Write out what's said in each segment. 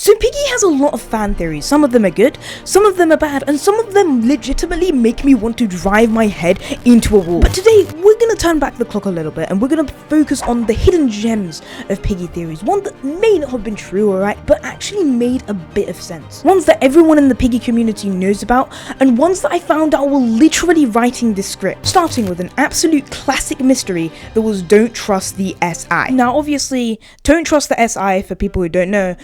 So Piggy has a lot of fan theories. Some of them are good, some of them are bad, and some of them legitimately make me want to drive my head into a wall. But today, we're gonna turn back the clock a little bit and we're gonna focus on the hidden gems of Piggy theories. One that may not have been true, alright, but actually made a bit of sense. Ones that everyone in the Piggy community knows about, and ones that I found out while literally writing this script. Starting with an absolute classic mystery that was don't trust the SI. Now obviously, don't trust the SI, for people who don't know,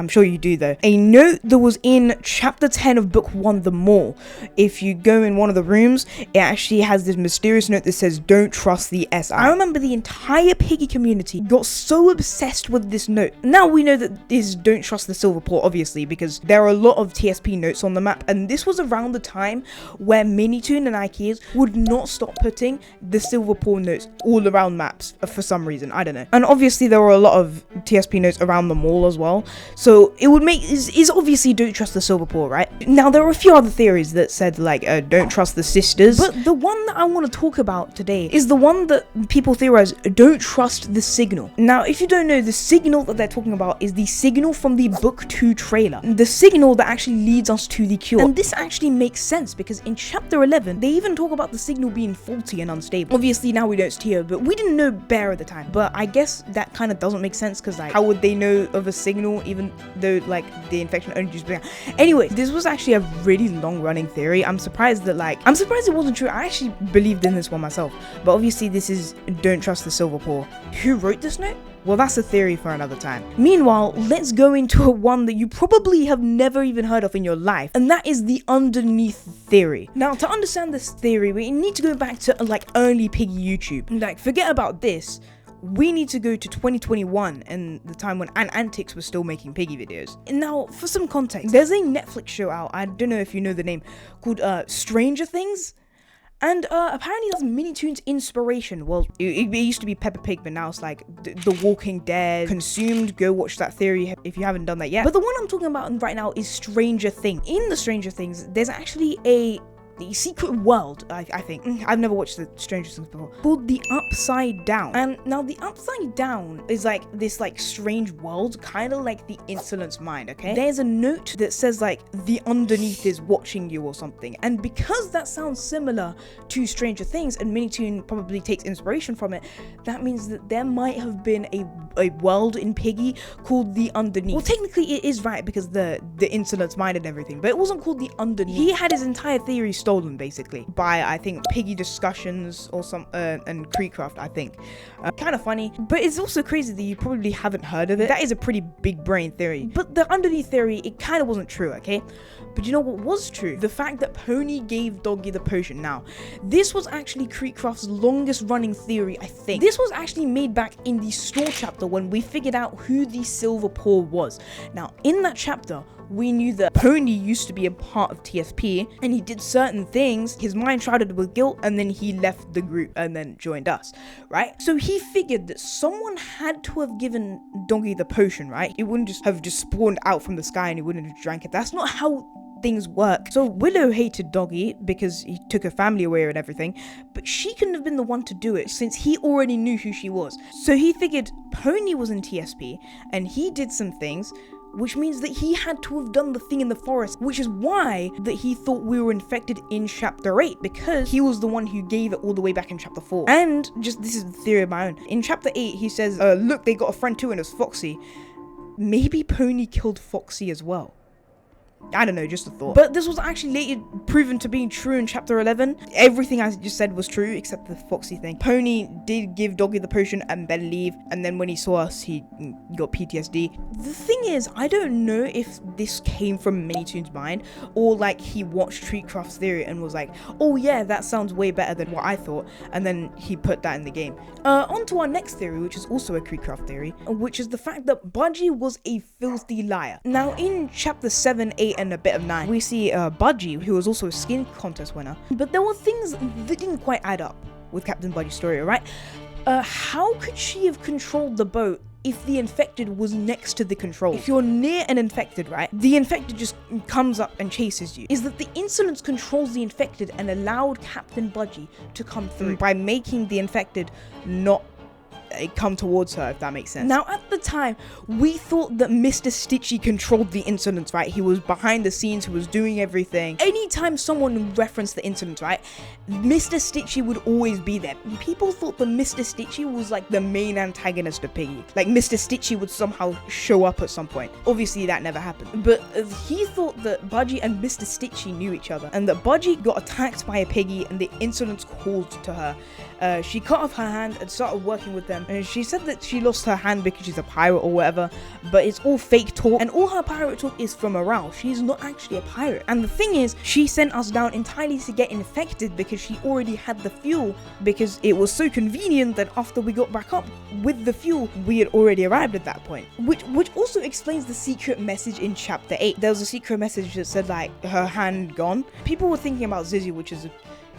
I'm sure you do though. A note that was in chapter 10 of book 1, The Mall. If you go in one of the rooms, it actually has this mysterious note that says don't trust the SI. I remember the entire Piggy community got so obsessed with this note. Now we know that this is don't trust the silver paw, obviously, because there are a lot of TSP notes on the map, and this was around the time where Minitoon and Ikeas would not stop putting the silver paw notes all around maps for some reason, I don't know. And obviously there were a lot of TSP notes around the mall as well, so it would make is obviously don't trust the silver paw, right? Now there are a few other theories that said like don't trust the sisters, but the one that I want to talk about today is the one that people theorize don't trust the signal. Now if you don't know, the signal that they're talking about is the signal from the book 2 trailer, the signal that actually leads us to the cure. And this actually makes sense because in chapter 11 they even talk about the signal being faulty and unstable. Obviously now we know it's Tio, but we didn't know Bear at the time. But I guess that kind of doesn't make sense because like how would they know of a signal even though like the infection only just began? Anyway, this was actually a really long running theory. I'm surprised it wasn't true. I actually believed in this one myself, but obviously this is don't trust the silver paw. Who wrote this note? Well, that's a theory for another time. Meanwhile, let's go into one that you probably have never even heard of in your life, and that is the underneath theory. Now, to understand this theory, we need to go back to like early Piggy YouTube. Like, forget about this. We need to go to 2021 and the time when Antics was still making Piggy videos. And now, for some context, there's a Netflix show out, I don't know if you know the name, called Stranger Things. And apparently that's Minitoon's inspiration. Well, it used to be Peppa Pig, but now it's like The Walking Dead, Consumed. Go watch that theory if you haven't done that yet. But the one I'm talking about right now is Stranger Things. In the Stranger Things, there's actually a secret world, I think. I've never watched the Stranger Things before, called the Upside Down. And now the Upside Down is like this like strange world, kind of like the Insolence Mind, okay? There's a note that says like the underneath is watching you or something, and because that sounds similar to Stranger Things and Minitoon probably takes inspiration from it, that means that there might have been a world in Piggy called the Underneath. Well, technically it is right because the Insolence Mind and everything, but it wasn't called the Underneath. He had his entire theory stolen basically by I think Piggy Discussions or some and Creecraft, I think. Kind of funny, but it's also crazy that you probably haven't heard of it. That is a pretty big brain theory. But the underneath theory, it kind of wasn't true, okay? But you know what was true? The fact that Pony gave Doggy the potion. Now, this was actually Creecraft's longest running theory, I think. This was actually made back in the store chapter when we figured out who the Silver Paw was. Now, in that chapter, we knew that Pony used to be a part of TSP and he did certain things, his mind shrouded with guilt, and then he left the group and then joined us, right? So he figured that someone had to have given Doggy the potion, right? It wouldn't just have spawned out from the sky and he wouldn't have drank it. That's not how things work. So Willow hated Doggy because he took her family away and everything, but she couldn't have been the one to do it since he already knew who she was. So he figured Pony was in TSP and he did some things, which means that he had to have done the thing in the forest, which is why that he thought we were infected in chapter 8, because he was the one who gave it all the way back in chapter 4. And just, this is the theory of my own. In chapter 8, he says, look, they got a friend too and it's Foxy. Maybe Pony killed Foxy as well. I don't know, just a thought. But this was actually later proven to be true in chapter 11. Everything I just said was true except the Foxy thing. Pony did give Doggy the potion and then leave, and then when he saw us, he got PTSD. The thing is, I don't know if this came from Minitoon's mind or like he watched Treecraft's theory and was like, oh yeah, that sounds way better than what I thought, and then he put that in the game. On to our next theory, which is also a Treecraft theory, which is the fact that Budgey was a filthy liar. Now in chapter 7, 8, and a bit of 9, we see Budgey, who was also a skin contest winner, but there were things that didn't quite add up with Captain Budgey's story, right? How could she have controlled the boat if the infected was next to the control? If you're near an infected, right, the infected just comes up and chases you. Is that the Insolence controls the infected and allowed Captain Budgey to come through by making the infected not come towards her, if that makes sense. Now, at the time, we thought that Mr. Stitchy controlled the incidents, right? He was behind the scenes, he was doing everything. Anytime someone referenced the incidents, right, Mr. Stitchy would always be there. People thought that Mr. Stitchy was like the main antagonist of Piggy. Like, Mr. Stitchy would somehow show up at some point. Obviously, that never happened. But he thought that Budgey and Mr. Stitchy knew each other, and that Budgey got attacked by a Piggy, and the incidents called to her. She cut off her hand and started working with them, and she said that she lost her hand because she's a pirate or whatever, but it's all fake talk, and all her pirate talk is from morale. She's not actually a pirate. And the thing is, she sent us down entirely to get infected because she already had the fuel, because it was so convenient that after we got back up with the fuel, we had already arrived at that point. Which also explains the secret message in chapter 8. There was a secret message that said like her hand gone. People were thinking about Zizzy, which is a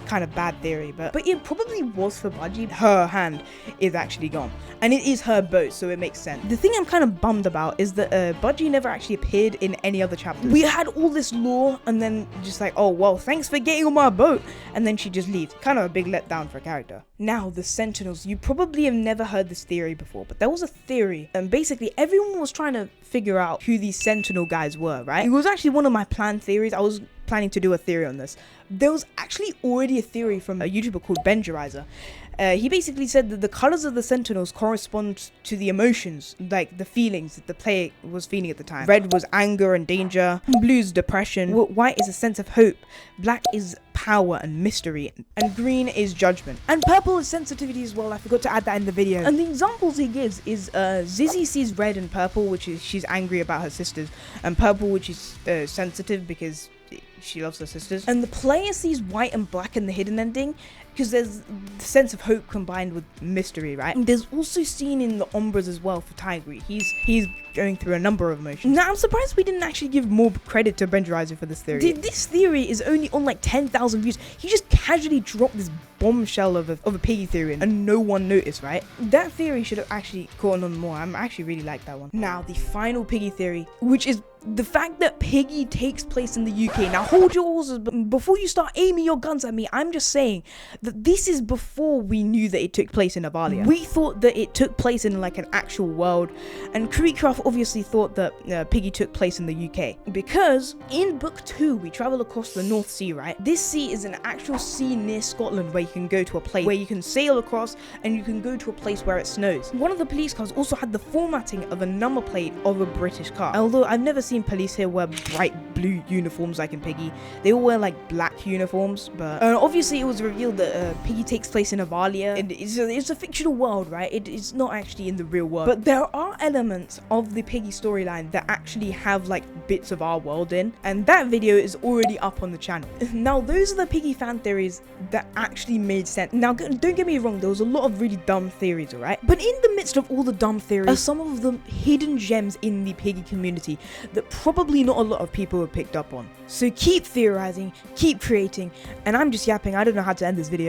kind of bad theory, but it probably was for Budgey. Her hand is actually gone, and it is her boat, so it makes sense. The thing I'm kind of bummed about is that Budgey never actually appeared in any other chapters. We had all this lore, and then just like, oh well, thanks for getting on my boat, and then she just leaves. Kind of a big letdown for a character. Now, the Sentinels. You probably have never heard this theory before, but there was a theory, and basically everyone was trying to figure out who these Sentinel guys were, right? It was actually one of my planned theories. I was planning to do a theory on this. There was actually already a theory from a YouTuber called Benjerizer. He basically said that the colors of the Sentinels correspond to the emotions, like the feelings that the player was feeling at the time. Red was anger and danger, blue is depression, white is a sense of hope, black is power and mystery, and green is judgment, and purple is sensitivity as well. I forgot to add that in the video. And the examples he gives is Zizzy sees red and purple, which is she's angry about her sisters, and purple, which is sensitive because she loves her sisters, and the player sees white and black in the hidden ending because there's the sense of hope combined with mystery, right? And there's also seen in the Umbras as well for Tigre. He's going through a number of emotions. Now, I'm surprised we didn't actually give more credit to Benjerizer for this theory. This theory is only on like 10,000 views. He just casually dropped this bombshell of a Piggy theory and no one noticed, right? That theory should have actually caught on more. I'm actually really like that one. Now, the final Piggy theory, which is the fact that Piggy takes place in the UK. Now, hold your horses, but before you start aiming your guns at me, I'm just saying that this is before we knew that it took place in Avalia. We thought that it took place in like an actual world, and Creekcraft obviously thought that Piggy took place in the UK, because in book 2 we travel across the North Sea, right? This sea is an actual sea near Scotland where you can go to a place where you can sail across, and you can go to a place where it snows. One of the police cars also had the formatting of a number plate of a British car, although I've never seen police here wear bright blue uniforms like in Piggy. They all wear like black uniforms, but obviously it was revealed that Piggy takes place in Avalia. It's a fictional world, right? It's not actually in the real world, but there are elements of the Piggy storyline that actually have like bits of our world in, and that video is already up on the channel. Now, those are the Piggy fan theories that actually made sense. Now, don't get me wrong, there was a lot of really dumb theories, alright? But in the midst of all the dumb theories are some of the hidden gems in the Piggy community that probably not a lot of people have picked up on. So keep theorizing, keep creating, and I'm just yapping. I don't know how to end this video.